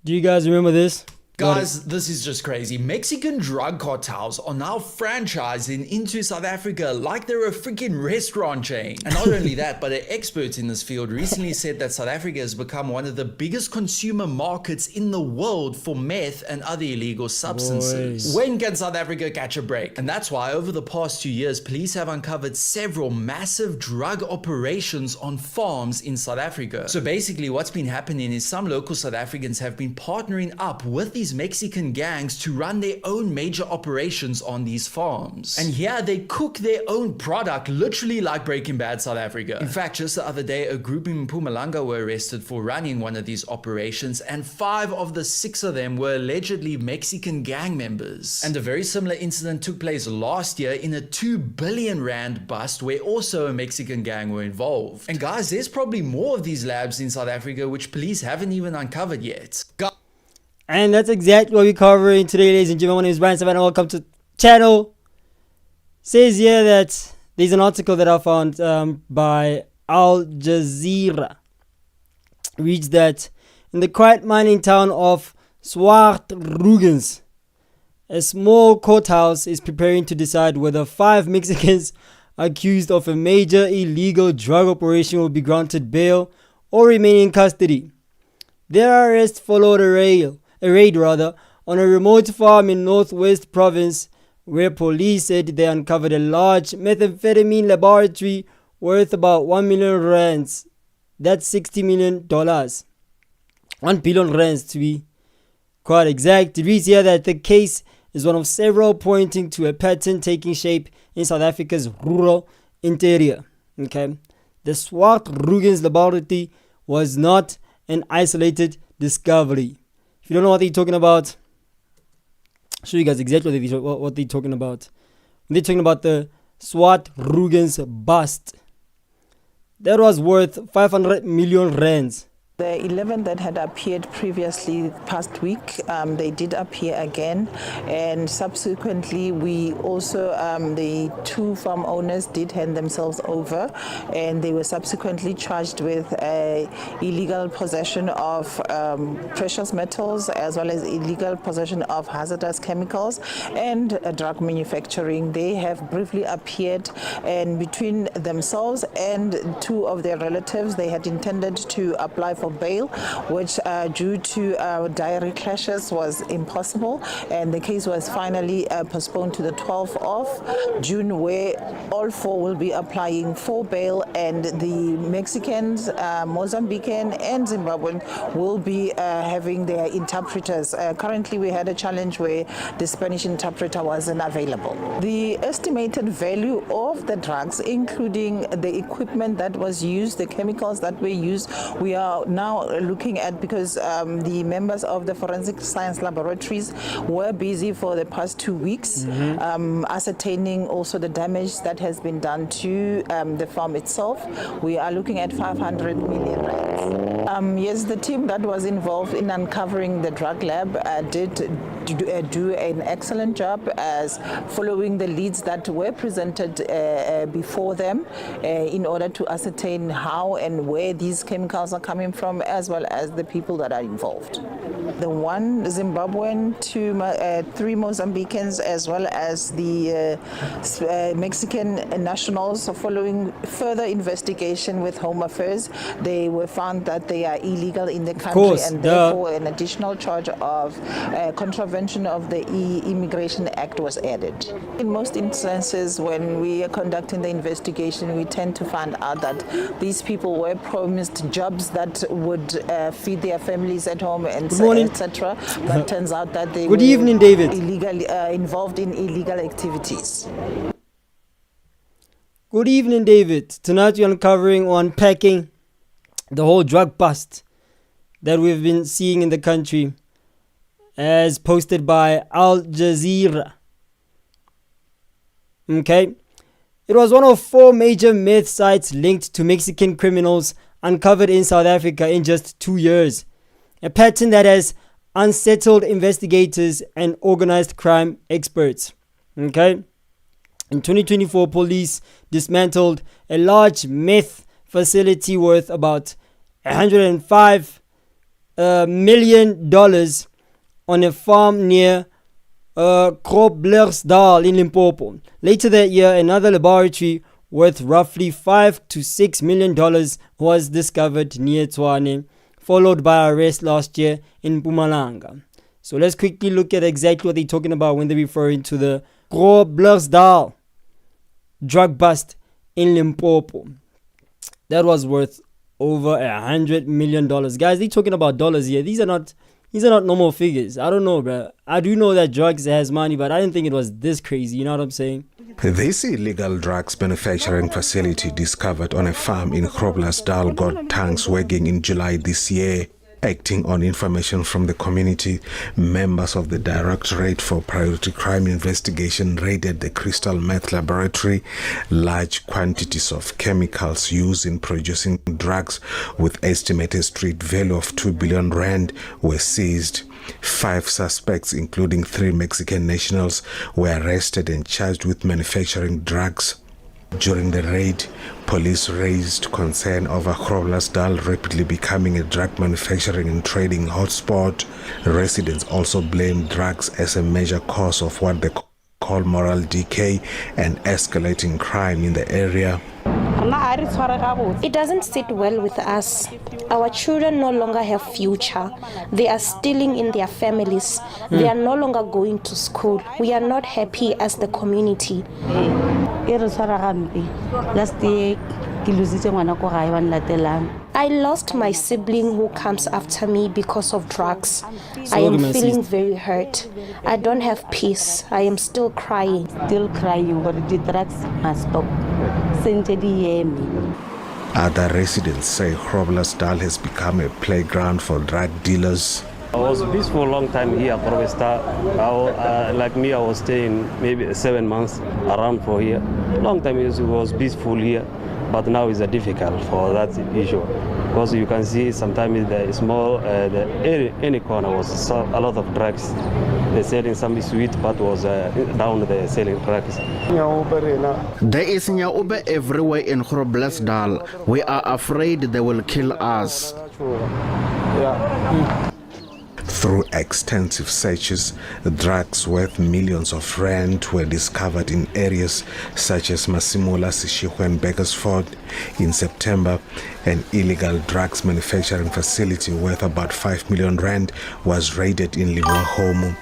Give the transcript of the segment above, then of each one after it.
Do you guys remember this? Guys, this is just crazy. Mexican drug cartels are now franchising into South Africa like they're a freaking restaurant chain. And not only that, but an expert in this field recently said that South Africa has become one of the biggest consumer markets in the world for meth and other illegal substances. Boys. When can South Africa catch a break? And that's why over the past 2 years, police have uncovered several massive drug operations on farms in South Africa. So basically what's been happening is some local South Africans have been partnering up with these Mexican gangs to run their own major operations on these farms. And here they cook their own product, literally like Breaking Bad South Africa. In fact, just the other day, a group in Mpumalanga were arrested for running one of these operations, and 5 of the 6 of them were allegedly Mexican gang members. And a very similar incident took place last year in a 2 billion rand bust where also a Mexican gang were involved. And guys, there's probably more of these labs in South Africa which police haven't even uncovered yet. And that's exactly what we're covering today, ladies and gentlemen. My name is Brian Sivana. Welcome to the channel. Says here that there's an article that I found by Al Jazeera. Reads that in the quiet mining town of Swartruggens, a small courthouse is preparing to decide whether 5 Mexicans accused of a major illegal drug operation will be granted bail or remain in custody. Their arrest followed a raid on a remote farm in Northwest Province, where police said they uncovered a large methamphetamine laboratory worth about 1 million rands. That's $60 million. 1 billion rands to be quite exact. It reads here that the case is one of several pointing to a pattern taking shape in South Africa's rural interior. Okay, the Swartruggens laboratory was not an isolated discovery. If you don't know what they're talking about, I'll show you guys exactly what they're talking about. They're talking about the Swartruggens bust. That was worth 500 million rands. The 11 that had appeared previously past week, they did appear again, and subsequently we also, the 2 farm owners did hand themselves over, and they were subsequently charged with illegal possession of precious metals, as well as illegal possession of hazardous chemicals and drug manufacturing. They have briefly appeared, and between themselves and 2 of their relatives, they had intended to apply for bail, which due to diary clashes was impossible, and the case was finally postponed to the 12th of June, where all 4 will be applying for bail, and the Mexicans, Mozambican and Zimbabwean will be having their interpreters. Currently we had a challenge where the Spanish interpreter wasn't available. The estimated value of the drugs, including the equipment that was used, the chemicals that were used, we are now looking at, because the members of the forensic science laboratories were busy for the past 2 weeks, ascertaining also the damage that has been done to the farm itself. We are looking at 500 million rands. Yes, the team that was involved in uncovering the drug lab did do an excellent job as following the leads that were presented before them in order to ascertain how and where these chemicals are coming from, as well as the people that are involved. The 1 Zimbabwean, 3 Mozambicans, as well as the Mexican nationals. Following further investigation with Home Affairs, they were found that they are illegal in the country, and therefore an additional charge of contravention of the Immigration Act was added. In most instances, when we are conducting the investigation, we tend to find out that these people were promised jobs that would feed their families at home and etc. But turns out that they were illegally involved in illegal activities. Good evening, David. Tonight we're uncovering or unpacking the whole drug bust that we've been seeing in the country, as posted by Al Jazeera. Okay. It was one of 4 major meth sites linked to Mexican criminals uncovered in South Africa in just 2 years. A pattern that has unsettled investigators and organized crime experts. Okay. In 2024, police dismantled a large meth facility worth about 105 million on a farm near Groblersdal in Limpopo. Later that year, another laboratory worth roughly $5 to $6 million was discovered near Tshwane, followed by arrest last year in Mpumalanga. So let's quickly look at exactly what they're talking about when they're referring to the Groblersdal drug bust in Limpopo. That was worth over $100 million. Guys, they're talking about dollars here. These are not normal figures. I don't know, bro. I do know that drugs has money, but I didn't think it was this crazy. You know what I'm saying? This illegal drugs manufacturing facility discovered on a farm in Groblersdal got tanks working in July this year. Acting on information from the community, members of the Directorate for Priority Crime Investigation raided the crystal meth laboratory. Large quantities of chemicals used in producing drugs with estimated street value of 2 billion rand were seized. 5 suspects, including 3 Mexican nationals, were arrested and charged with manufacturing drugs. During the raid, police raised concern over Groblersdal rapidly becoming a drug manufacturing and trading hotspot. Residents also blamed drugs as a major cause of what they call moral decay and escalating crime in the area. It doesn't sit well with us. Our children no longer have future. They are stealing in their families. They are no longer going to school. We are not happy as the community. I lost my sibling who comes after me because of drugs. I am feeling very hurt. I don't have peace. I am still crying. But the drugs must stop. Other residents say Groblersdal has become a playground for drug dealers. I was busy for a long time here at Groblersdal. Like me, I was staying maybe 7 months around for here. Long time it was peaceful here, but now it's difficult for that issue. Because you can see sometimes in the small, any corner was a lot of drugs. They're selling some sweet, but was down there selling drugs. There is Nyaube everywhere in Groblersdal. We are afraid they will kill us. Through extensive searches, drugs worth millions of rand were discovered in areas such as Masimula, Seshego and Bekersford. In September, an illegal drugs manufacturing facility worth about 5 million rand was raided in Limpopo.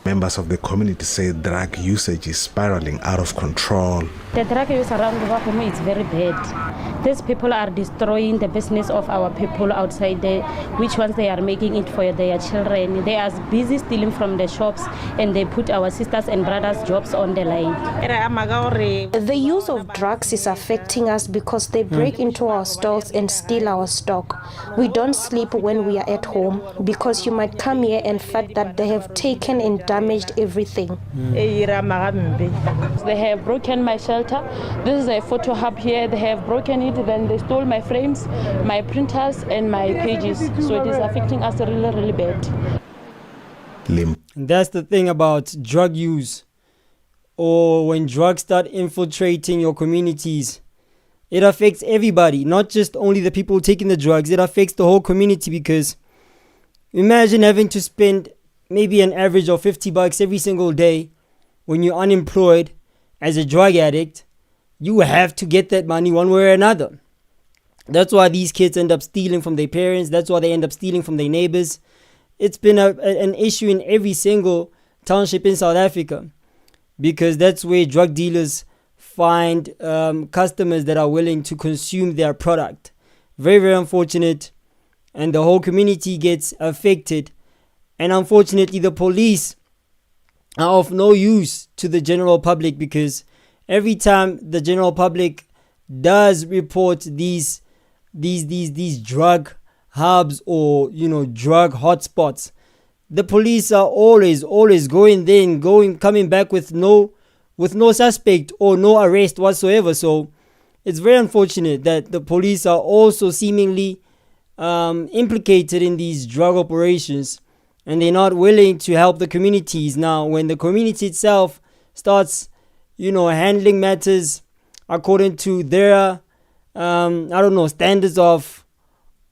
Members of the community say drug usage is spiraling out of control. The drug use around Limpopo is very bad. These people are destroying the business of our people outside there, which ones they are making it for their children. They are busy stealing from the shops and they put our sisters and brothers' jobs on the line. The use of drugs is affecting us because they break into our stores and steal our stock. We don't sleep when we are at home because you might come here and find that they have taken and damaged everything. They have broken my shelter. This is a photo hub here. They have broken it. Then they stole my frames, my printers and my pages. So it is affecting us really, really bad. That's the thing about drug use, or when drugs start infiltrating your communities. It affects everybody, not just only the people taking the drugs. It affects the whole community, because imagine having to spend maybe an average of $50 every single day when you're unemployed as a drug addict. You have to get that money one way or another. That's why these kids end up stealing from their parents. That's why they end up stealing from their neighbors. It's been an issue in every single township in South Africa, because that's where drug dealers find customers that are willing to consume their product. Very, very unfortunate. And the whole community gets affected. And unfortunately, the police are of no use to the general public, because every time the general public does report these drug hubs or drug hotspots, the police are always going there and coming back with no suspect or no arrest whatsoever. So it's very unfortunate that the police are also seemingly implicated in these drug operations, and they're not willing to help the communities. Now, when the community itself starts handling matters according to their standards of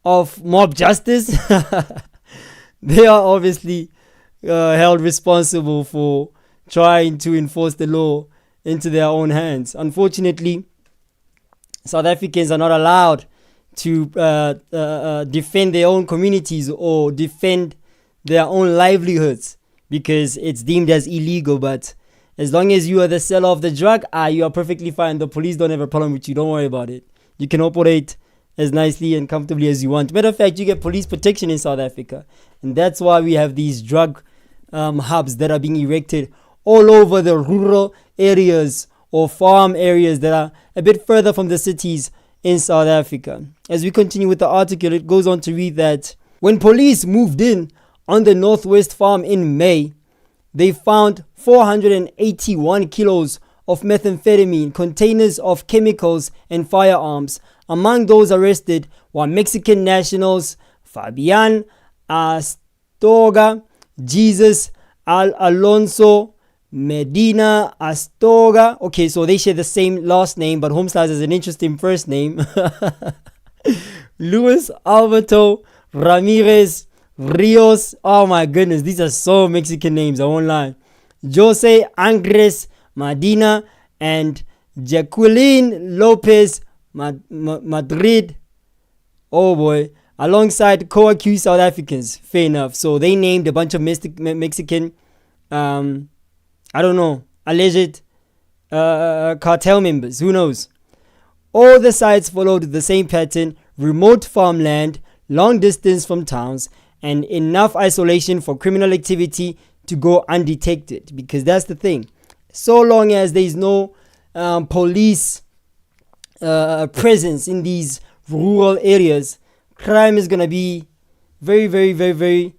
of mob justice, they are obviously held responsible for trying to enforce the law into their own hands. Unfortunately, South Africans are not allowed to defend their own communities or defend their own livelihoods because it's deemed as illegal. But as long as you are the seller of the drug, you are perfectly fine. The police don't have a problem with you. Don't worry about it. You can operate as nicely and comfortably as you want. Matter of fact, you get police protection in South Africa. And that's why we have these drug hubs that are being erected all over the rural areas or farm areas that are a bit further from the cities in South Africa. As we continue with the article, it goes on to read that when police moved in on the Northwest Farm in May, they found 481 kilos of methamphetamine, containers of chemicals, and firearms. Among those arrested were Mexican nationals Fabian Astorga, Jesus Alonso Medina Astorga. Okay, so they share the same last name, but Homestars has an interesting first name. Luis Alberto Ramirez Rios. Oh my goodness, these are so Mexican names, I won't lie. Jose Andres Medina and Jacqueline Lopez Madrid. Oh boy. Alongside co-accused South Africans. Fair enough. So they named a bunch of Mexican, alleged cartel members. Who knows? All the sites followed the same pattern: remote farmland, long distance from towns, and enough isolation for criminal activity to go undetected. Because that's the thing. So long as there is no police presence in these rural areas, crime is going to be very, very, very, very...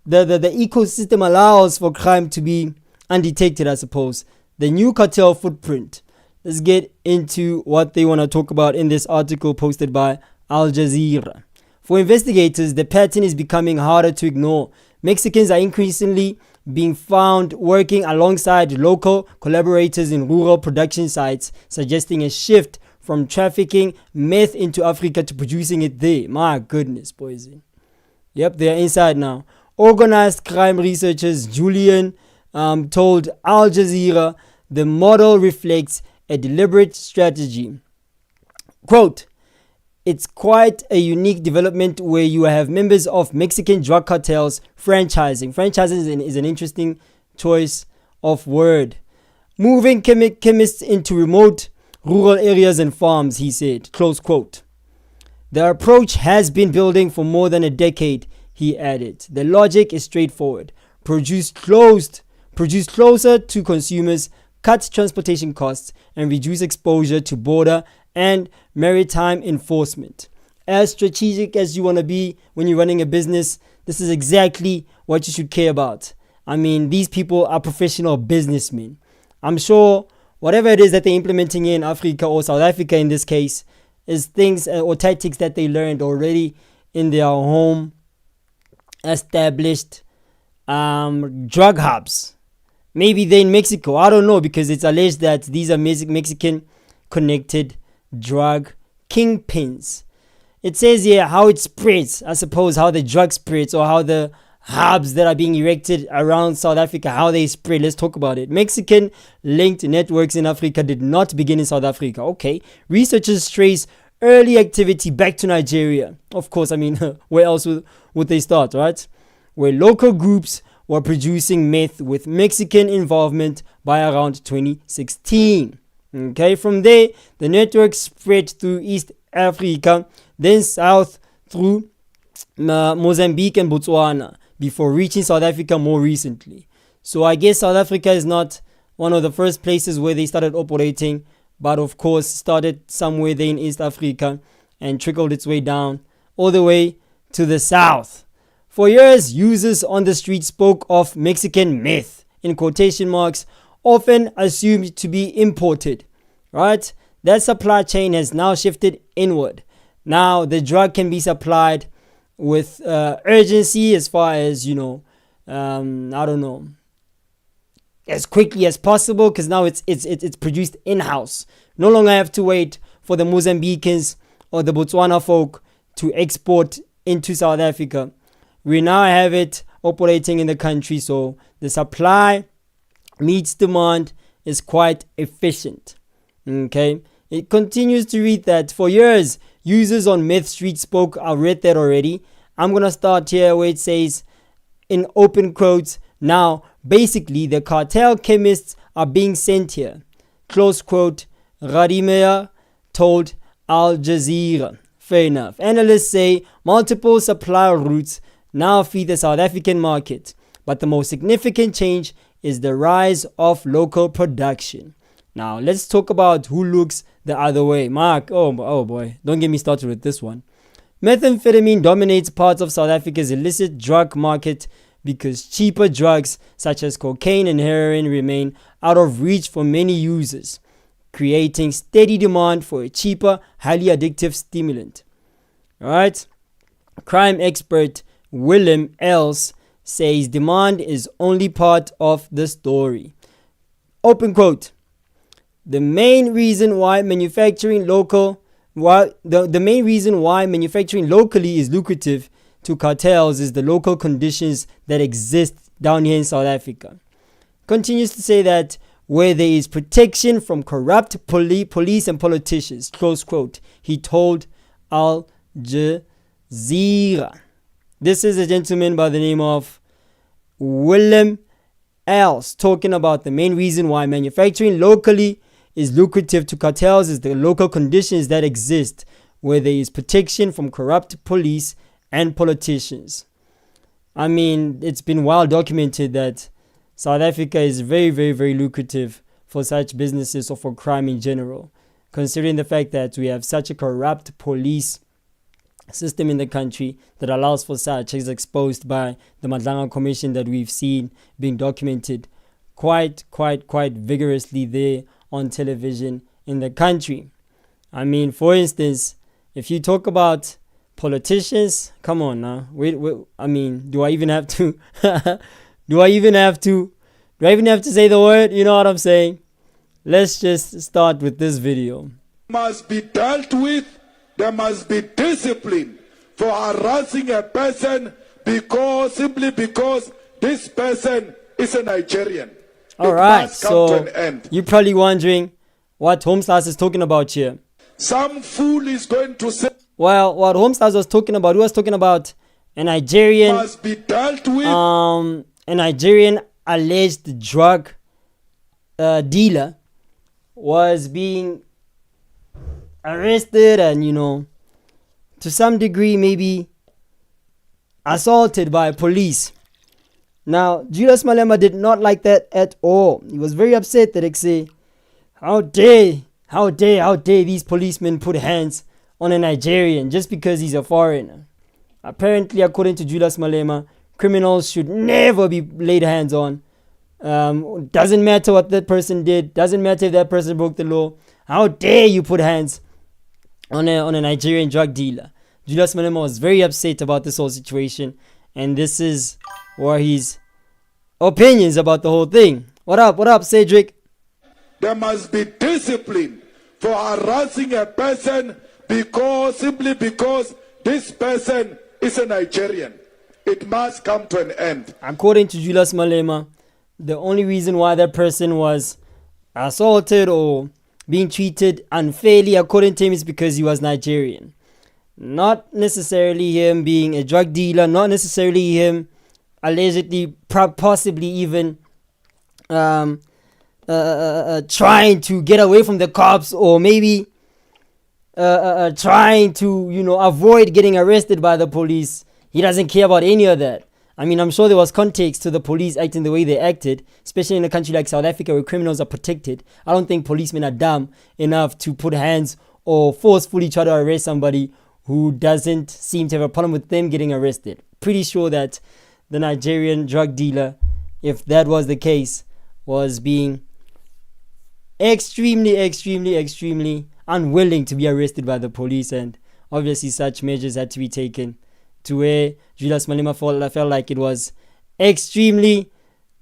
The ecosystem allows for crime to be undetected, I suppose. The new cartel footprint. Let's get into what they want to talk about in this article posted by Al Jazeera. For investigators, the pattern is becoming harder to ignore. Mexicans are increasingly being found working alongside local collaborators in rural production sites, suggesting a shift from trafficking meth into Africa to producing it there. My goodness, boys. Yep, they are inside now. Organized crime researchers Julian told Al Jazeera the model reflects a deliberate strategy. Quote, "It's quite a unique development where you have members of Mexican drug cartels franchising." Franchising is an interesting choice of word. "Moving chemists into remote rural areas and farms," he said. Close quote. "The approach has been building for more than a decade," he added. "The logic is straightforward. Produce closer to consumers, cut transportation costs, and reduce exposure to border and maritime enforcement. As strategic as you want to be when you're running a business, this is exactly what you should care about. I mean, these people are professional businessmen. I'm sure whatever it is that they're implementing in Africa or South Africa in this case is things or tactics that they learned already in their home established drug hubs. Maybe they're in Mexico. I don't know, because it's alleged that these are Mexican connected drug kingpins. It says here how it spreads, I suppose, how the drug spreads, or how the hubs that are being erected around South Africa, how they spread. Let's talk about it. Mexican linked networks in Africa did not begin in South Africa. Okay. Researchers trace early activity back to Nigeria. Of course, I mean, where else would they start, right? Where local groups were producing meth with Mexican involvement by around 2016. Okay, from there, the network spread through East Africa, then south through Mozambique and Botswana, before reaching South Africa more recently. So I guess South Africa is not one of the first places where they started operating, but of course started somewhere there in East Africa and trickled its way down all the way to the south. For years, users on the street spoke of Mexican meth, in quotation marks, often assumed to be imported, right? That supply chain has now shifted inward. Now the drug can be supplied with urgency, as far as, as quickly as possible, because now it's produced in-house. No longer have to wait for the Mozambicans or the Botswana folk to export into South Africa. We now have it operating in the country, so the supply meets demand is quite efficient. Okay, it continues to read that for years, users on Meth Street spoke. I read that already. I'm gonna start here where it says, in open quotes, now basically the cartel chemists are being sent here. Close quote, Radimea told Al Jazeera. Fair enough. Analysts say multiple supply routes now feed the South African market, but the most significant change is the rise of local production. Now let's talk about who looks the other way. Mark, oh boy, don't get me started with this one. Methamphetamine dominates parts of South Africa's illicit drug market because cheaper drugs such as cocaine and heroin remain out of reach for many users, creating steady demand for a cheaper, highly addictive stimulant. Alright? Crime expert Willem Els says demand is only part of the story. Open quote. The main reason why manufacturing locally is lucrative to cartels is the local conditions that exist down here in South Africa. Continues to say that where there is protection from corrupt police and politicians, close quote, he told Al Jazeera. This is a gentleman by the name of Willem Els talking about the main reason why manufacturing locally is lucrative to cartels is the local conditions that exist where there is protection from corrupt police and politicians. I mean, it's been well documented that South Africa is very, very, very lucrative for such businesses or for crime in general, considering the fact that we have such a corrupt police system in the country that allows for such, as exposed by the Madlanga Commission that we've seen being documented quite vigorously there on television in the country. I mean, for instance, if you talk about politicians, come on now. Wait, I mean, do I even have to do I even have to say the word? You know what I'm saying? Let's just start with this video. Must be dealt with. There must be discipline for harassing a person simply because this person is a Nigerian. Alright, so you're probably wondering what Homestars is talking about here. Some fool is going to say, well, what Homestars was talking about, he was talking about a Nigerian must be dealt with. A Nigerian alleged drug dealer was being arrested and, you know, to some degree maybe assaulted by police. Now, Julius Malema did not like that at all. He was very upset that say, how dare these policemen put hands on a Nigerian just because he's a foreigner. Apparently, according to Julius Malema, criminals should never be laid hands on. Doesn't matter what that person did. Doesn't matter if that person broke the law. How dare you put hands on a Nigerian drug dealer? Julius Malema was very upset about this whole situation, and this is where his opinions about the whole thing. What up, Cedric? There must be discipline for harassing a person simply because this person is a Nigerian. It must come to an end. According to Julius Malema, the only reason why that person was assaulted or being treated unfairly, according to him, is because he was Nigerian. Not necessarily him being a drug dealer, not necessarily him allegedly, possibly even trying to get away from the cops, or maybe trying to, you know, avoid getting arrested by the police. He doesn't care about any of that. I mean, I'm sure there was context to the police acting the way they acted, especially in a country like South Africa where criminals are protected. I don't think policemen are dumb enough to put hands or forcefully try to arrest somebody who doesn't seem to have a problem with them getting arrested. Pretty sure that the Nigerian drug dealer, if that was the case, was being extremely unwilling to be arrested by the police, and obviously such measures had to be taken to where Julius Malema felt like it was extremely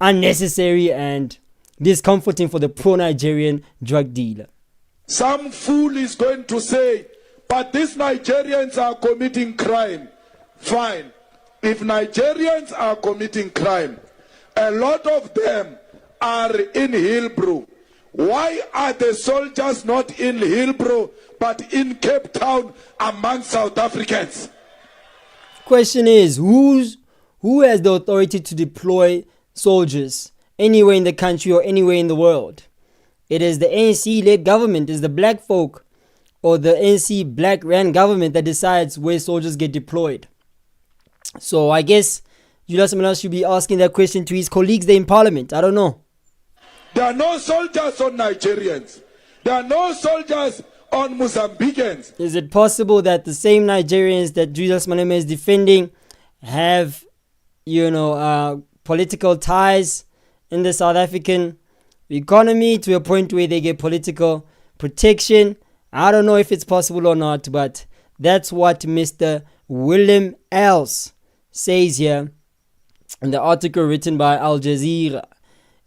unnecessary and discomforting for the pro-Nigerian drug dealer. Some fool is going to say, but these Nigerians are committing crime. Fine. If Nigerians are committing crime, a lot of them are in Hillbrow. Why are the soldiers not in Hillbrow but in Cape Town among South Africans? Question is, who has the authority to deploy soldiers anywhere in the country or anywhere in the world? It is the ANC-led government, is the black folk or the ANC black ran government that decides where soldiers get deployed. So I guess Julius Malema should be asking that question to his colleagues there in parliament. I don't know. There are no soldiers on Nigerians. There are no soldiers on Mozambicans. Is it possible that the same Nigerians that Julius Malema is defending have, political ties in the South African economy to a point where they get political protection? I don't know if it's possible or not, but that's what Mr. Willem Els says here in the article written by Al Jazeera.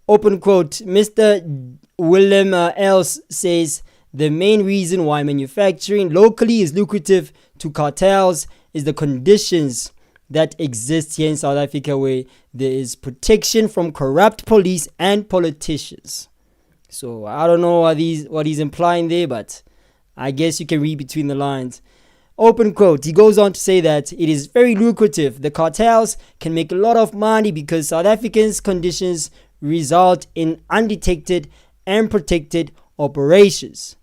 Open quote, Mr. Willem Els says the main reason why manufacturing locally is lucrative to cartels is the conditions that exist here in South Africa, where there is protection from corrupt police and politicians. So I don't know what he's implying there, but I guess you can read between the lines. Open quote, he goes on to say that it is very lucrative. The cartels can make a lot of money because South Africans' conditions result in undetected and protected operations.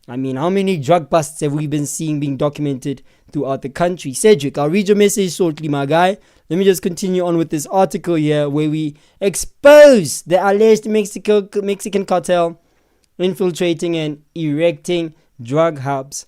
I mean, how many drug busts have we been seeing being documented throughout the country? Cedric, I'll read your message shortly, my guy. Let me just continue on with this article here where we expose the alleged Mexican cartel infiltrating and erecting drug hubs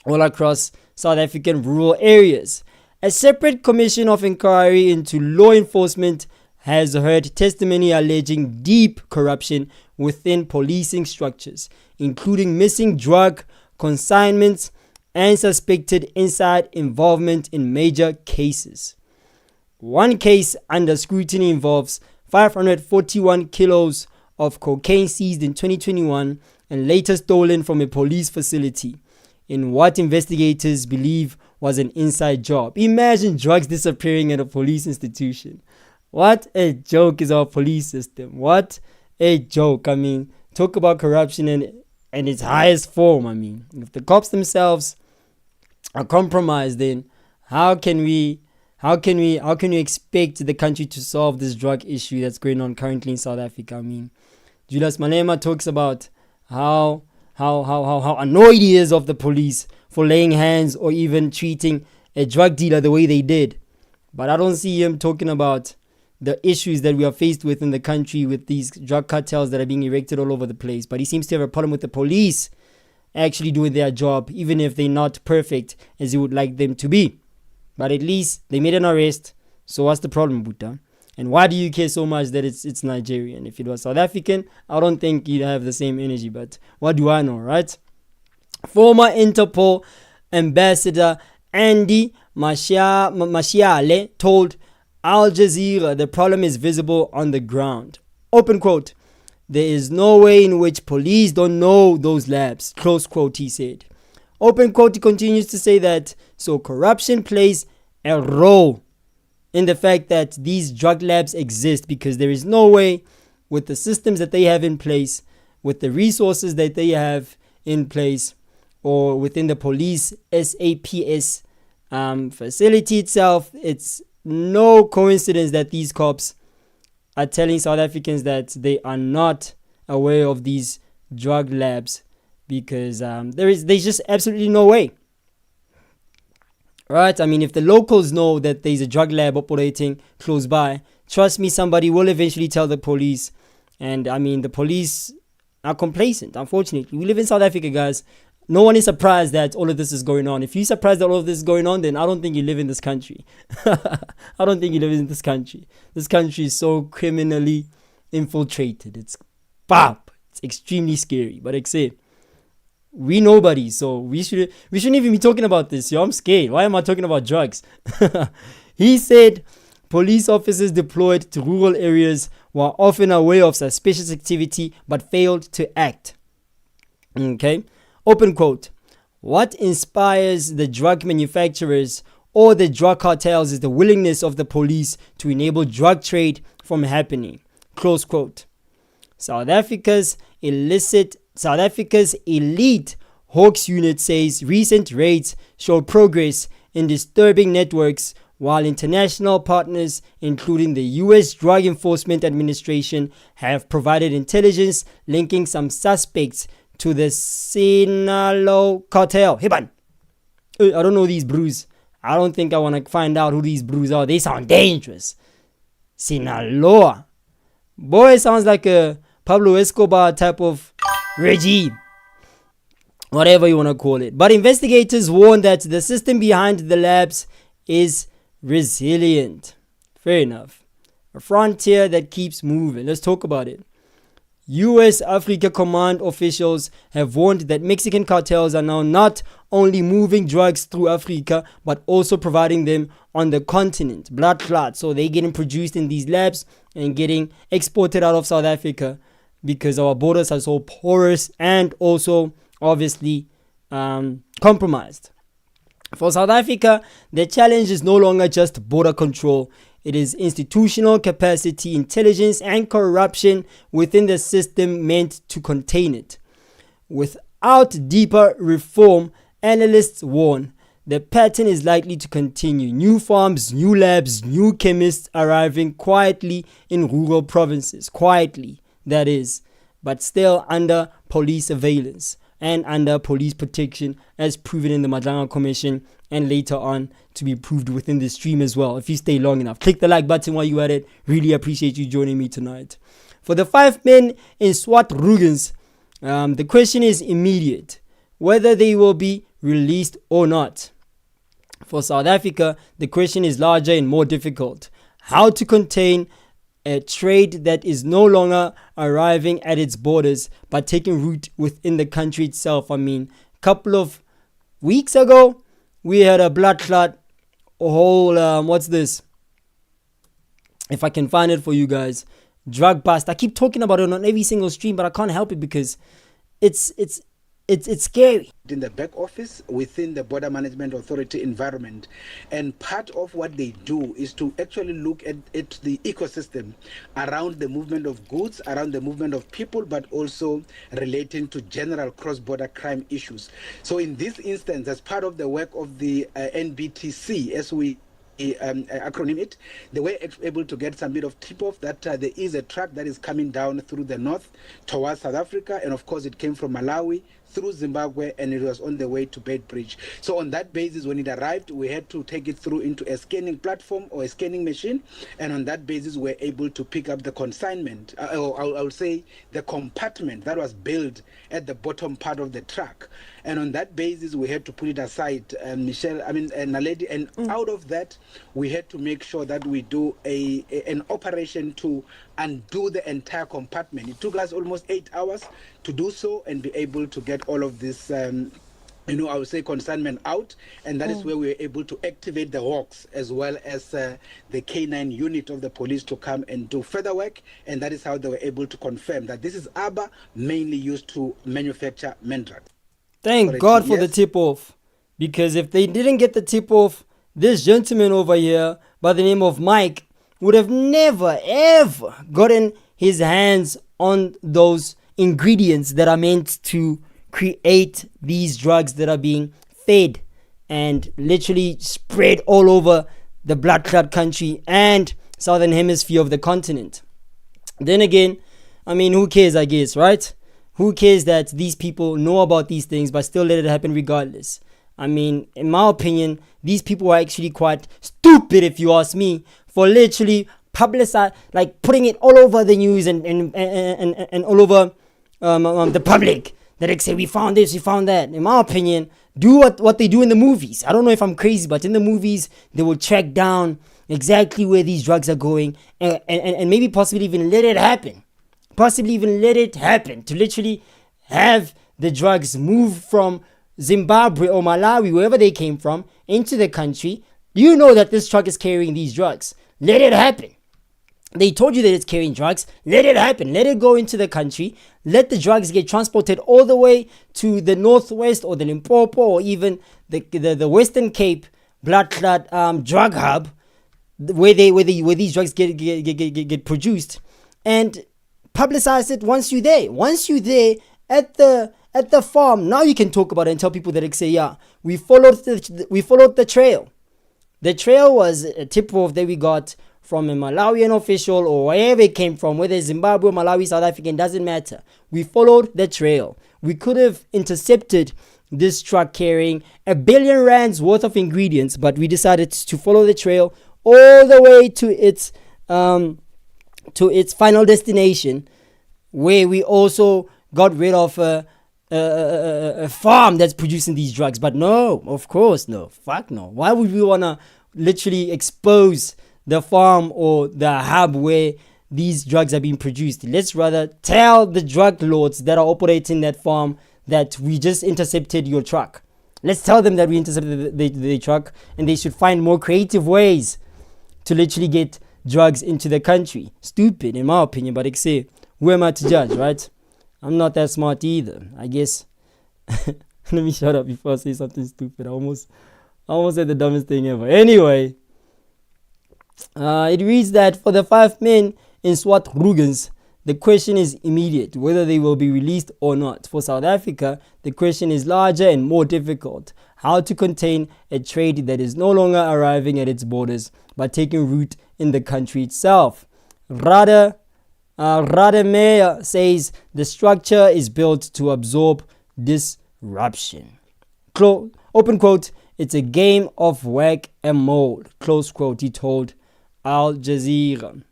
all across South African rural areas. A separate commission of inquiry into law enforcement has heard testimony alleging deep corruption within policing structures, including missing drug consignments and suspected inside involvement in major cases. One case under scrutiny involves 541 kilos of cocaine seized in 2021 and later stolen from a police facility in what investigators believe was an inside job. Imagine drugs disappearing at a police institution. What a joke is our police system. What a joke. I mean, talk about corruption in its highest form. I mean, if the cops themselves are compromised, then how can we expect the country to solve this drug issue that's going on currently in South Africa? I mean, Julius Malema talks about how annoyed he is of the police for laying hands or even treating a drug dealer the way they did. But I don't see him talking about the issues that we are faced with in the country with these drug cartels that are being erected all over the place. But he seems to have a problem with the police actually doing their job, even if they're not perfect as he would like them to be. But at least they made an arrest. So what's the problem, Buddha? And why do you care so much that it's Nigerian? If it was South African, I don't think you'd have the same energy. But what do I know, right? Former Interpol ambassador Andy Mashiale told Al Jazeera the problem is visible on the ground. Open quote, there is no way in which police don't know those labs. Close quote, he said. Open quote, he continues to say that so corruption plays a role in the fact that these drug labs exist because there is no way with the systems that they have in place, with the resources that they have in place, or within the police SAPS facility itself, it's no coincidence that these cops are telling South Africans that they are not aware of these drug labs because there's just absolutely no way. Right? I mean, if the locals know that there's a drug lab operating close by, trust me, somebody will eventually tell the police. And I mean, the police are complacent, unfortunately. We live in South Africa, guys. No one is surprised that all of this is going on. If you're surprised that all of this is going on, then I don't think you live in this country. I don't think you live in this country. This country is so criminally infiltrated. It's extremely scary. But except we nobody, so we shouldn't even be talking about this. Yo, I'm scared. Why am I talking about drugs? He said police officers deployed to rural areas were often aware of suspicious activity but failed to act. Okay. Open quote, what inspires the drug manufacturers or the drug cartels is the willingness of the police to enable drug trade from happening. Close quote. South Africa's elite Hawks unit says recent raids show progress in disturbing networks, while international partners, including the US Drug Enforcement Administration, have provided intelligence linking some suspects to the Sinaloa cartel. Hiban. I don't know these brews. I don't think I want to find out who these brews are. They sound dangerous. Sinaloa. Boy, it sounds like a Pablo Escobar type of regime. Whatever you want to call it. But investigators warn that the system behind the labs is resilient. Fair enough. A frontier that keeps moving. Let's talk about it. US Africa Command officials have warned that Mexican cartels are now not only moving drugs through Africa, but also providing them on the continent. Blood clot. So they're getting produced in these labs and getting exported out of South Africa because our borders are so porous and also obviously compromised. For South Africa, the challenge is no longer just border control. It is institutional capacity, intelligence, and corruption within the system meant to contain it. Without deeper reform, analysts warn, the pattern is likely to continue. New farms, new labs, new chemists arriving quietly in rural provinces. Quietly, that is, but still under police surveillance and under police protection, as proven in the Madlanga Commission and later on to be proved within the stream as well. If you stay long enough, click the like button while you're at it. Really appreciate you joining me tonight. For the 5 men in Swartruggens, the question is immediate, whether they will be released or not. For South Africa, the question is larger and more difficult. How to contain a trade that is no longer arriving at its borders but taking root within the country itself. I mean, a couple of weeks ago, we had a blood clot, a whole, what's this? If I can find it for you guys. Drug bust. I keep talking about it on every single stream, but I can't help it because it's scary. In the back office within the Border Management Authority environment, and part of what they do is to actually look at the ecosystem around the movement of goods, around the movement of people, but also relating to general cross-border crime issues. So in this instance, as part of the work of the NBTC, as we acronym it, they were able to get some bit of tip-off that there is a truck that is coming down through the north towards South Africa, and of course it came from Malawi through Zimbabwe, and it was on the way to Beitbridge. So on that basis, when it arrived, we had to take it through into a scanning platform or a scanning machine, and on that basis we were able to pick up the consignment, or I'll say the compartment that was built at the bottom part of the truck. And on that basis, we had to put it aside, Naledi, and out of that, we had to make sure that we do an operation to undo the entire compartment. It took us almost 8 hours to do so and be able to get all of this, I would say consignment out, and that is where we were able to activate the Hawks as well as the K9 unit of the police to come and do further work, and that is how they were able to confirm that this is ABBA mainly used to manufacture Mendrag. Thank God for the tip-off, because if they didn't get the tip-off, this gentleman over here by the name of Mike would have never ever gotten his hands on those ingredients that are meant to create these drugs that are being fed and literally spread all over the blood clot country and southern hemisphere of the continent. Then again, I mean, who cares, I guess, right? Who cares that these people know about these things but still let it happen regardless? I mean, in my opinion, these people are actually quite stupid, if you ask me, for literally publicizing, like putting it all over the news and all over the public. That they say, we found this, we found that. In my opinion, do what they do in the movies. I don't know if I'm crazy, but in the movies, they will track down exactly where these drugs are going and maybe possibly even let it happen. Possibly even let it happen to literally have the drugs move from Zimbabwe or Malawi, wherever they came from, into the country. You know that this truck is carrying these drugs. Let it happen. They told you that it's carrying drugs. Let it happen. Let it go into the country. Let the drugs get transported all the way to the northwest or the Limpopo or even the Western Cape blood clot drug hub where these drugs get produced, and publicize it once you're there. Once you're there at the farm, now you can talk about it and tell people that say, yeah, we followed the trail. The trail was a tip-off that we got from a Malawian official or wherever it came from, whether it's Zimbabwe, Malawi, South African, doesn't matter. We followed the trail. We could have intercepted this truck carrying R1 billion worth of ingredients, but we decided to follow the trail all the way to its final destination, where we also got rid of a farm that's producing these drugs. But no, of course, no. Fuck no. Why would we want to literally expose the farm or the hub where these drugs are being produced? Let's rather tell the drug lords that are operating that farm that we just intercepted your truck. Let's tell them that we intercepted the truck, and they should find more creative ways to literally get drugs into the country. Stupid, in my opinion, but say, who am I to judge, right? I'm not that smart either, I guess. Let me shut up before I say something stupid. I almost said the dumbest thing ever. Anyway, it reads that for the 5 men in Swartruggens, the question is immediate, whether they will be released or not. For South Africa, the question is larger and more difficult. How to contain a trade that is no longer arriving at its borders, but taking root in the country itself. Rademeyer says the structure is built to absorb disruption. Open quote, it's a game of whack and mold. Close quote, he told Al Jazeera.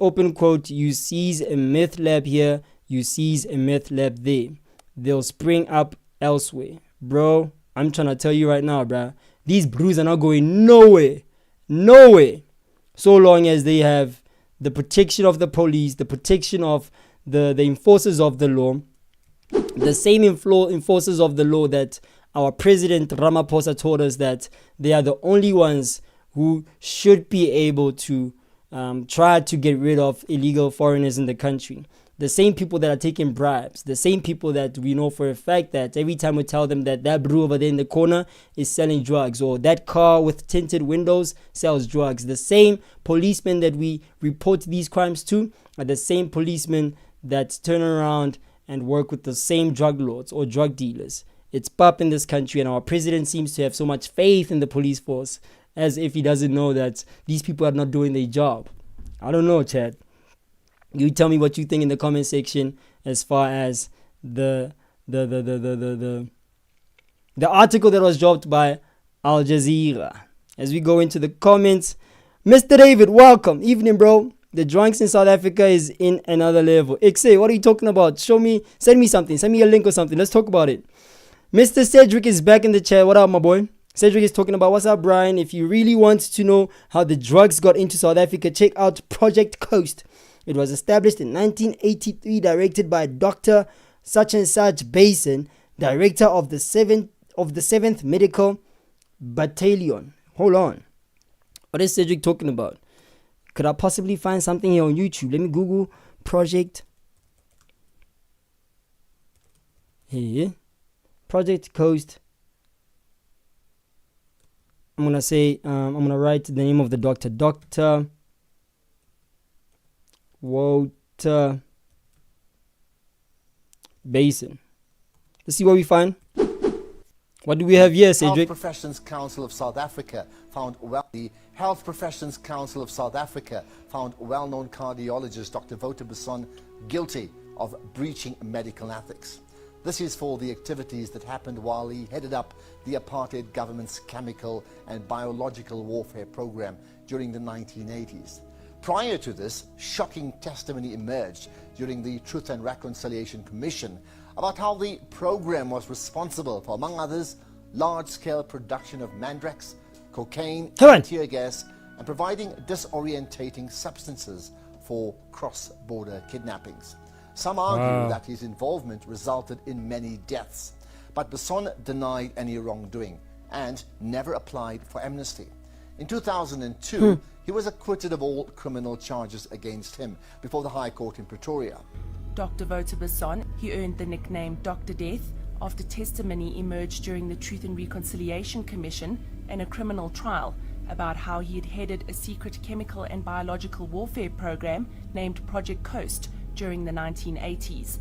Open quote, you seize a meth lab here, you seize a meth lab there. They'll spring up elsewhere. Bro, I'm trying to tell you right now, bruh. These brews are not going nowhere. Nowhere. So long as they have the protection of the police, the protection of the enforcers of the law, the same enforcers of the law that our president Ramaphosa told us that they are the only ones who should be able to try to get rid of illegal foreigners in the country. The same people that are taking bribes, the same people that we know for a fact that every time we tell them that that brew over there in the corner is selling drugs, or that car with tinted windows sells drugs. The same policemen that we report these crimes to are the same policemen that turn around and work with the same drug lords or drug dealers. It's pop in this country, and our president seems to have so much faith in the police force as if he doesn't know that these people are not doing their job. I don't know, Chad. You tell me what you think in the comment section as far as the article that was dropped by Al Jazeera. As we go into the comments, Mr. David, welcome. Evening, bro. The drunks in South Africa is in another level. Ixe, what are you talking about? Show me, send me something. Send me a link or something. Let's talk about it. Mr. Cedric is back in the chat. What up, my boy? Cedric is talking about, what's up, Brian? If you really want to know how the drugs got into South Africa, check out Project Coast. It was established in 1983, directed by Dr. Such and Such Basin, director of the 7th Medical Battalion. Hold on. What is Cedric talking about? Could I possibly find something here on YouTube? Let me Google Project. Here. Project Coast. I'm going to write the name of the doctor. Dr. Walter Basin. Let's see what we find. What do we have here, Cedric? Health Professions Council of South Africa found the Health Professions Council of South Africa found well-known cardiologist Dr. Wouter Besson guilty of breaching medical ethics. This is for the activities that happened while he headed up the apartheid government's chemical and biological warfare program during the 1980s. Prior to this, shocking testimony emerged during the Truth and Reconciliation Commission about how the program was responsible for, among others, large-scale production of mandrax, cocaine, and tear gas, and providing disorientating substances for cross-border kidnappings. Some argue that his involvement resulted in many deaths, but Besson denied any wrongdoing and never applied for amnesty. In 2002, he was acquitted of all criminal charges against him before the High Court in Pretoria. Dr. Wouter Besson, he earned the nickname Dr. Death after testimony emerged during the Truth and Reconciliation Commission and a criminal trial about how he had headed a secret chemical and biological warfare program named Project Coast during the 1980s.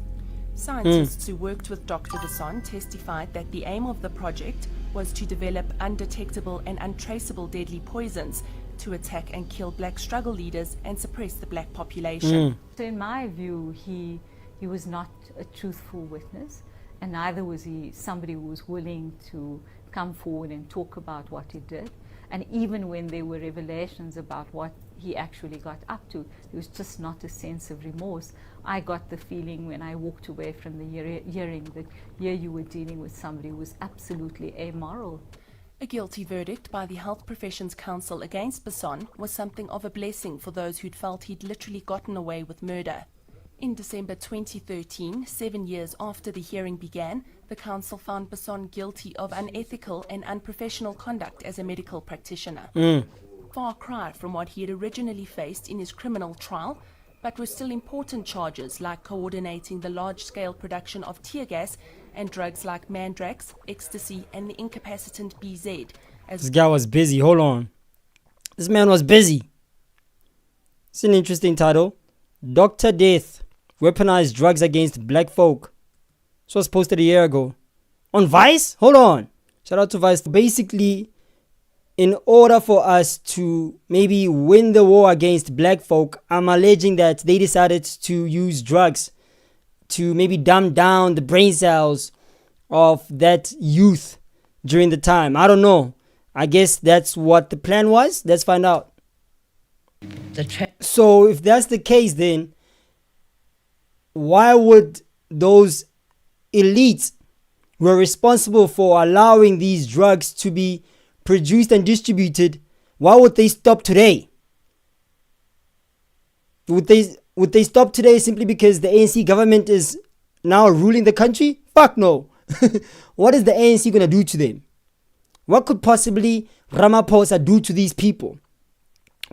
Scientists who worked with Dr. Basson testified that the aim of the project was to develop undetectable and untraceable deadly poisons to attack and kill black struggle leaders and suppress the black population. So in my view, he was not a truthful witness, and neither was he somebody who was willing to come forward and talk about what he did. And even when there were revelations about what he actually got up to, there was just not a sense of remorse. I got the feeling when I walked away from the hearing that here you were dealing with somebody who was absolutely amoral. A guilty verdict by the Health Professions Council against Basson was something of a blessing for those who'd felt he'd literally gotten away with murder. In December 2013, 7 years after the hearing began, the council found Basson guilty of unethical and unprofessional conduct as a medical practitioner. Far cry from what he had originally faced in his criminal trial, but were still important charges like coordinating the large-scale production of tear gas and drugs like mandrax, ecstasy, and the incapacitant BZ. This guy was busy. Hold on. This man was busy. It's an interesting title. Dr. Death. Weaponized drugs against black folk. This was posted a year ago. On Vice? Hold on. Shout out to Vice. Basically, in order for us to maybe win the war against black folk, I'm alleging that they decided to use drugs to maybe dumb down the brain cells of that youth during the time. I don't know. I guess that's what the plan was. Let's find out. So if that's the case, then why would those elites who are responsible for allowing these drugs to be produced and distributed, why would they stop today? Would they stop today simply because the ANC government is now ruling the country? Fuck no. What is the ANC going to do to them? What could possibly Ramaphosa do to these people?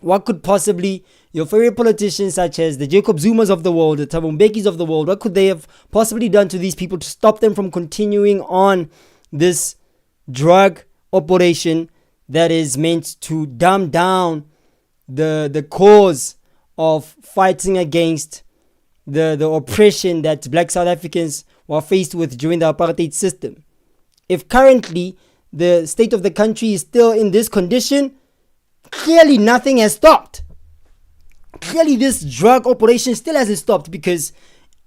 What could possibly your favorite politicians such as the Jacob Zumas of the world, the Thabo Mbekis of the world, what could they have possibly done to these people to stop them from continuing on this drug operation that is meant to dumb down the cause of fighting against the oppression that black South Africans were faced with during the apartheid system? If currently the state of the country is still in this condition, clearly nothing has stopped. Clearly this drug operation still hasn't stopped, because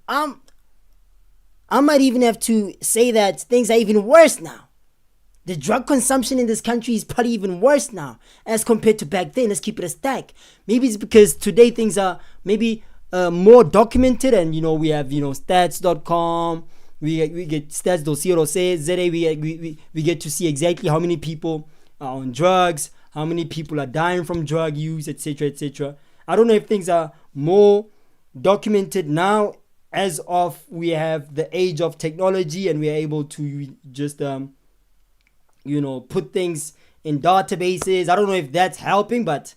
I might even have to say that things are even worse now. The drug consumption in this country is probably even worse now as compared to back then. Let's keep it a stack. Maybe it's because today things are maybe more documented, and we have stats.com, we get stats.co.za, we get to see exactly how many people are on drugs, how many people are dying from drug use, etc., etc. I don't know if things are more documented now as of we have the age of technology and we are able to just put things in databases. I don't know if that's helping, but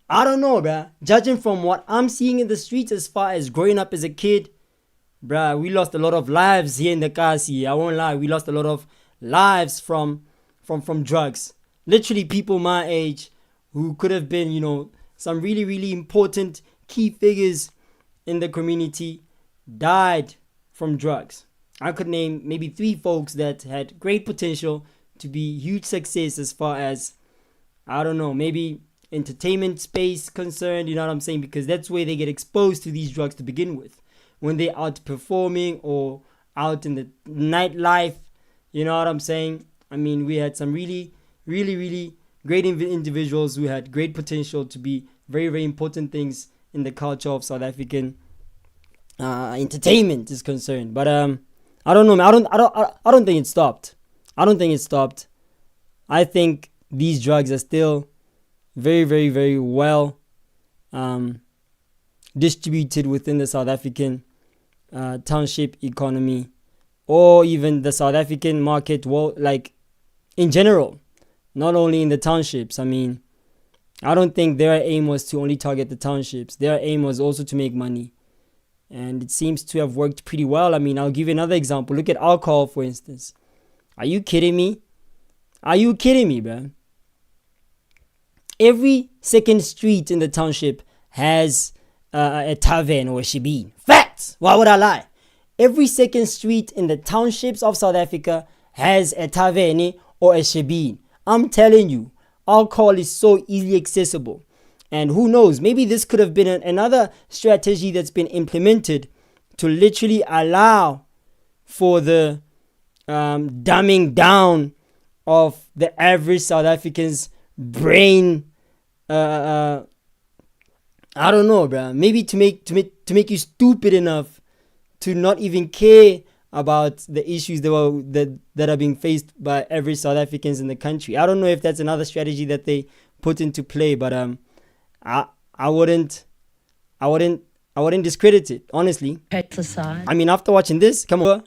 I don't know, bruh. Judging from what I'm seeing in the streets as far as growing up as a kid, bruh, we lost a lot of lives here in the Kasi. I won't lie, we lost a lot of lives from drugs. Literally people my age who could have been, some really, really important key figures in the community died from drugs. I could name maybe 3 folks that had great potential to be huge success as far as, I don't know, maybe entertainment space concerned, you know what I'm saying? Because that's where they get exposed to these drugs to begin with. When they're out performing or out in the nightlife, you know what I'm saying? I mean, we had some really, really, really great individuals who had great potential to be very, very important things in the culture of South African entertainment is concerned. But I don't know, man. I don't think it stopped. I don't think it stopped. I think these drugs are still very, very, very well distributed within the South African township economy, or even the South African market, like in general, not only in the townships. I mean, I don't think their aim was to only target the townships. Their aim was also to make money. And it seems to have worked pretty well. I mean, I'll give you another example. Look at alcohol, for instance. Are you kidding me? Are you kidding me, bro? Every second street in the township has a tavern or a shebeen. Facts! Why would I lie? Every second street in the townships of South Africa has a tavern or a shebeen. I'm telling you, alcohol is so easily accessible. And who knows, maybe this could have been another strategy that's been implemented to literally allow for the dumbing down of the average South African's brain. I don't know, bro. Maybe to make you stupid enough to not even care about the issues that are being faced by average South Africans in the country. I don't know if that's another strategy that they put into play, but I wouldn't discredit it, honestly. I mean, after watching this, come on.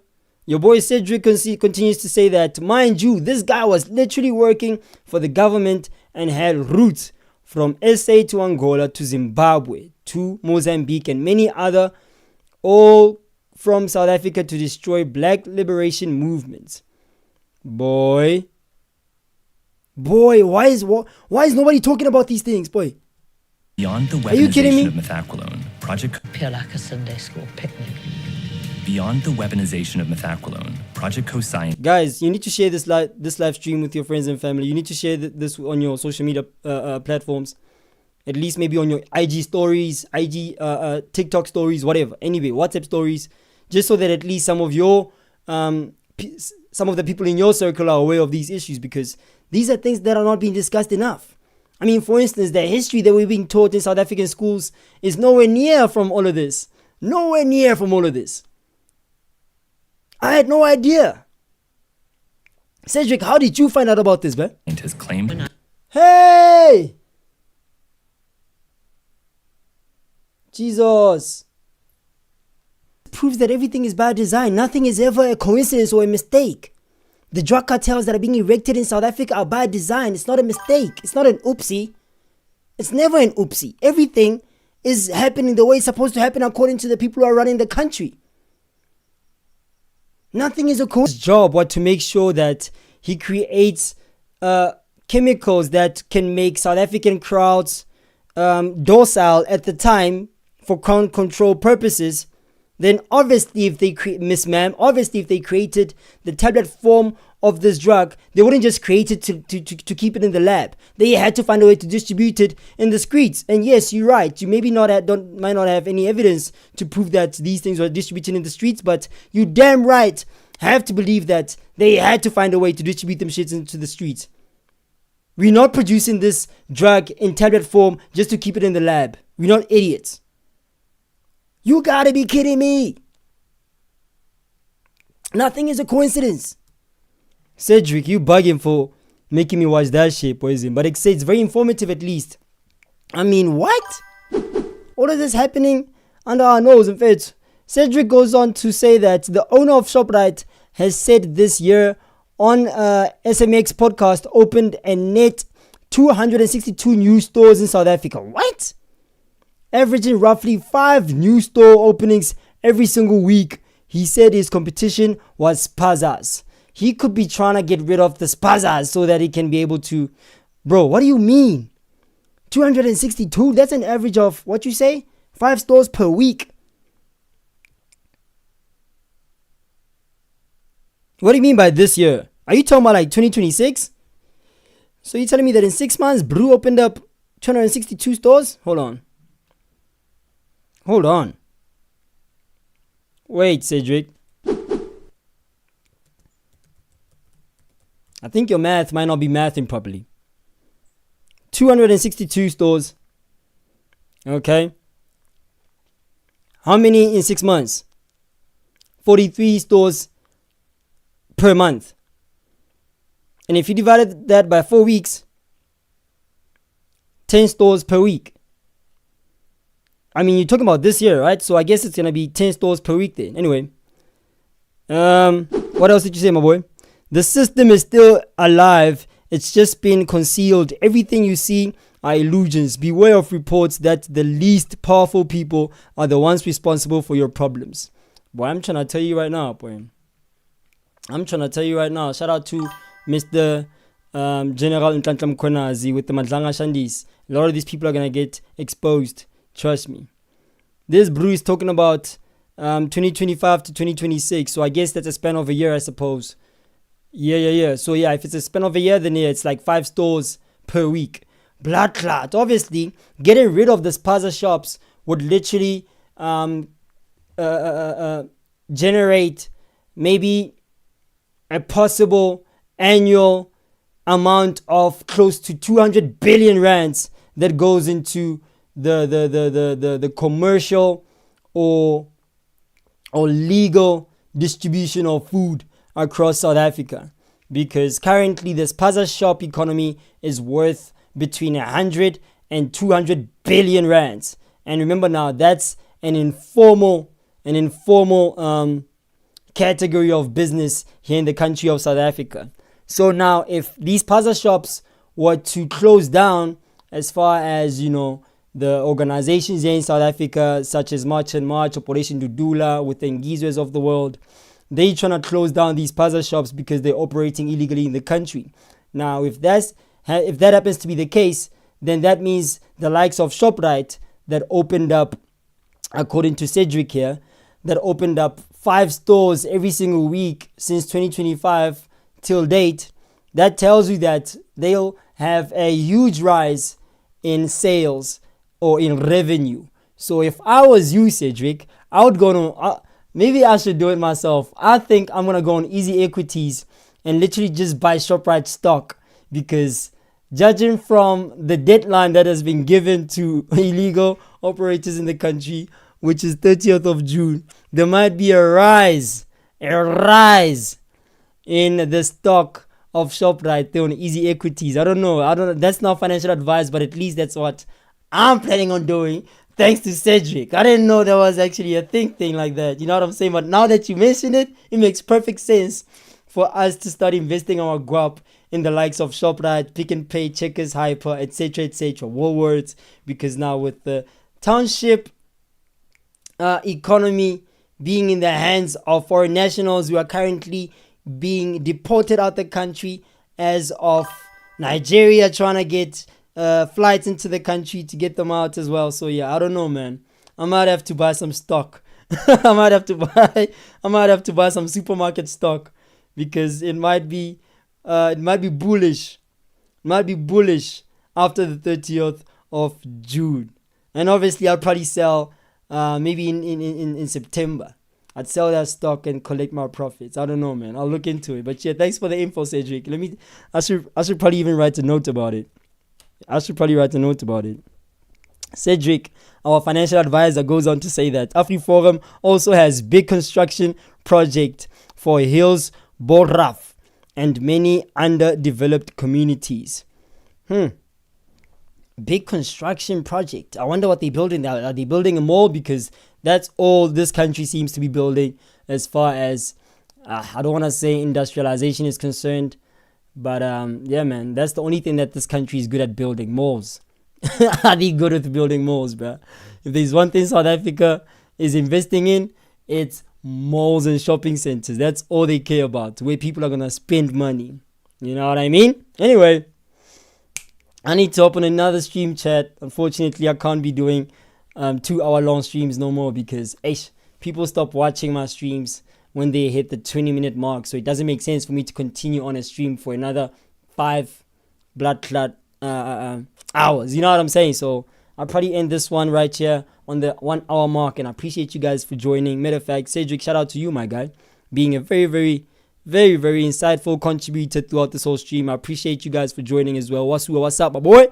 Your boy Cedric continues to say that, mind you, this guy was literally working for the government and had roots from SA to Angola to Zimbabwe to Mozambique and many other, all from South Africa to destroy black liberation movements. Boy, why is nobody talking about these things, boy? Beyond the Are you kidding me? weaponization of methaqualone, Project Feel like a Sunday school picnic. Beyond the weaponization of methaqualone, Project Co-Science. Guys, you need to share this live stream with your friends and family. You need to share this on your social media platforms. At least maybe on your IG stories, TikTok stories, whatever. Anyway, WhatsApp stories, just so that at least some of the people in your circle are aware of these issues, because these are things that are not being discussed enough. I mean, for instance, the history that we're being taught in South African schools is nowhere near from all of this. Nowhere near from all of this. I had no idea. Cedric, how did you find out about this, man? Has claimed. Hey! Jesus. Proves that everything is by design. Nothing is ever a coincidence or a mistake. The drug cartels that are being erected in South Africa are by design. It's not a mistake. It's not an oopsie. It's never an oopsie. Everything is happening the way it's supposed to happen according to the people who are running the country. Nothing is a coincidence. His job was to make sure that he creates chemicals that can make South African crowds docile at the time for crowd control purposes. Then obviously if they created the tablet form of this drug, they wouldn't just create it to keep it in the lab. They had to find a way to distribute it in the streets. And yes, you're right. You maybe might not have any evidence to prove that these things were distributed in the streets, but you damn right have to believe that they had to find a way to distribute them shits into the streets. We're not producing this drug in tablet form just to keep it in the lab. We're not idiots. You gotta be kidding me. Nothing is a coincidence. Cedric, you bugging for making me watch that shit, poison. But it's very informative at least. I mean, what? All of this happening under our nose. In fact, Cedric goes on to say that the owner of ShopRite has said this year on SMX podcast opened a net 262 new stores in South Africa. What? Averaging roughly 5 new store openings every single week. He said his competition was Spazas. He could be trying to get rid of the Spazas so that he can be able to... Bro, what do you mean? 262? That's an average of, what you say? 5 stores per week. What do you mean by this year? Are you talking about like 2026? So you're telling me that in 6 months, Brew opened up 262 stores? Hold on. Wait, Cedric. I think your math might not be mathing properly. 262 stores. Okay. How many in 6 months? 43 stores per month. And if you divided that by 4 weeks, 10 stores per week. I mean, you're talking about this year, right? So I guess it's going to be 10 stores per week then. Anyway. What else did you say, my boy? The system is still alive. It's just been concealed. Everything you see are illusions. Beware of reports that the least powerful people are the ones responsible for your problems. Boy, I'm trying to tell you right now, boy. I'm trying to tell you right now. Shout out to Mr. General Ntantlam Konazi with the Madlanga Shandis. A lot of these people are going to get exposed. Trust me. This brew is talking about 2025 to 2026. So I guess that's a span of a year, I suppose. Yeah. So yeah, if it's a span of a year, then yeah, it's like 5 stores per week. Blood clot. Obviously, getting rid of the spaza shops would literally generate maybe a possible annual amount of close to 200 billion rands that goes into the commercial or legal distribution of food across South Africa, because currently the spaza shop economy is worth between 100 and 200 billion rands. And remember now, that's an informal category of business here in the country of South Africa. So now, if these spaza shops were to close down, as far as the organizations here in South Africa, such as March and March, Operation Dudula, with the Ngizwes of the world, they trying to close down these spaza shops because they're operating illegally in the country. Now, if that happens to be the case, then that means the likes of ShopRite that opened up, according to Cedric here, that opened up 5 stores every single week since 2025 till date, that tells you that they'll have a huge rise in sales or in revenue. So if I was you, Cedric, I would go to, maybe I should do it myself. I think I'm going to go on Easy Equities and literally just buy ShopRite stock, because judging from the deadline that has been given to illegal operators in the country, which is 30th of June, there might be a rise in the stock of ShopRite there on Easy Equities. I don't know. That's not financial advice, but at least that's what I'm planning on doing, thanks to Cedric. I didn't know there was actually a thing like that. You know what I'm saying? But now that you mention it, it makes perfect sense for us to start investing our guap in the likes of ShopRite, Pick n Pay, Checkers, Hyper, etc., Woolworths, because now with the township economy being in the hands of foreign nationals who are currently being deported out the country, as of Nigeria trying to get flights into the country to get them out as well. So yeah, I don't know, man. I might have to buy some stock. I might have to buy some supermarket stock, because it might be bullish. It might be bullish after the 30th of June. And obviously I'll probably sell maybe in September. I'd sell that stock and collect my profits. I don't know, man. I'll look into it. But yeah, thanks for the info, Cedric. I should probably even write a note about it. Cedric, our financial advisor, goes on to say that AfriForum also has big construction project for Hills, Boraf, and many underdeveloped communities. Big construction project. I wonder what they're building now. Are they building a mall? Because that's all this country seems to be building, as far as I don't want to say industrialization is concerned, but yeah, man, that's the only thing that this country is good at building: malls. Are they good at building malls, bro? If there's one thing South Africa is investing in, it's malls and shopping centers. That's all they care about, where people are gonna spend money. You know what I mean? Anyway, I need to open another stream chat. Unfortunately, I can't be doing 2-hour-long streams no more, because people stop watching my streams when they hit the 20-minute mark. So it doesn't make sense for me to continue on a stream for another 5 blood clot hours. You know what I'm saying? So I'll probably end this one right here on the 1 hour mark. And I appreciate you guys for joining. Matter of fact, Cedric, shout out to you, my guy, being a very, very, very, very insightful contributor throughout this whole stream. I appreciate you guys for joining as well. What's up, my boy?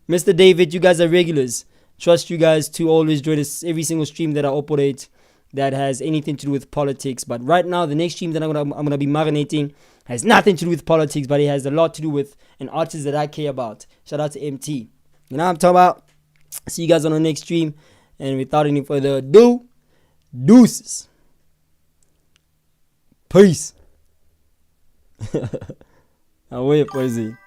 Mr. David, you guys are regulars. Trust you guys to always join us every single stream that I operate that has anything to do with politics. But right now, the next stream that I'm gonna be marinating has nothing to do with politics, but it has a lot to do with an artist that I care about. Shout out to MT. You know what I'm talking about? See you guys on the next stream. And without any further ado, deuces. Peace. Away, Poisey.